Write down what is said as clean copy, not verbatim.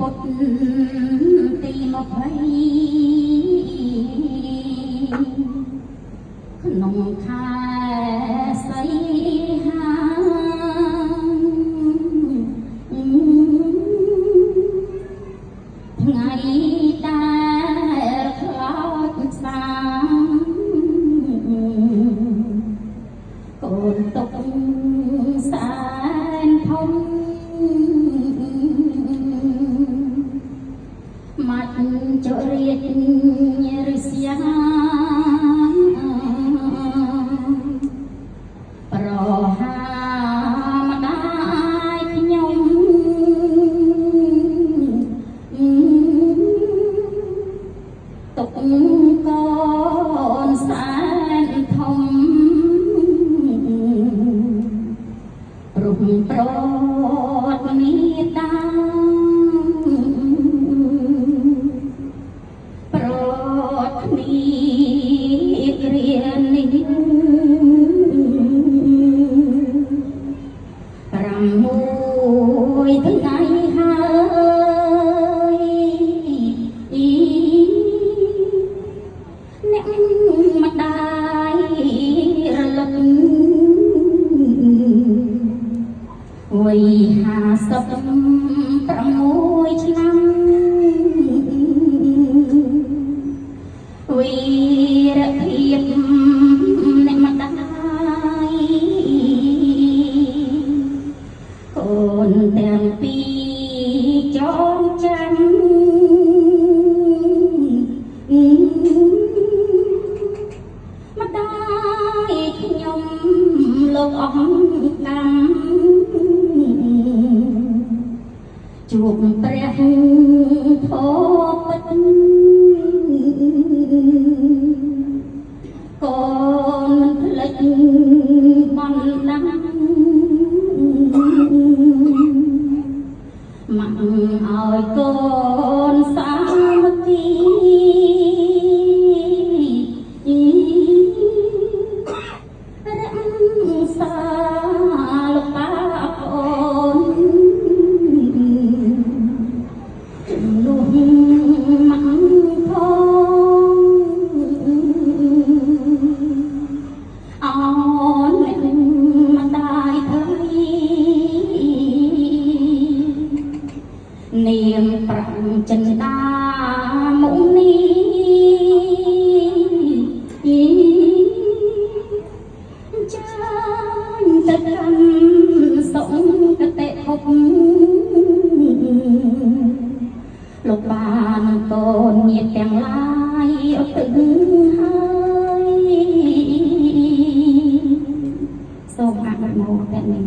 ពុតទី20ក្នុងខែសីហាថ្ងៃដែលខ្លោចសាកូនទុកសានធំមាត់ចរិតរិស្យាប្រហាម្ដាយខ្ញុំទុកកូនសានធំរុំប្រត់មេតាប្រត់គ្នារៀននេះ6ថ្ងៃហើយអ្នកម្ដាយរលឹកវ័យ56ឆ្នាំវីរភាពអ្នកម្ដាយកូនទាំងពីរចងចាំម្ដាយខ្ញុំលោកអង្កម្មជួបព្រះធម៌ពិតកូនមិនភ្លេចបណ្ដាមកឲ្យកូនសាមគ្គីរក្សាលោកតាកូនជំនួសមកផងអោអ្នកម្ដាយអើយនាមប្រាំចិន្តាមុខនេះចាញ់ទៅកាន់សុគតិភពលោកបានកូនញាតិទាំងឡាយអត់ទឹកហើយសូមអនុមោទនា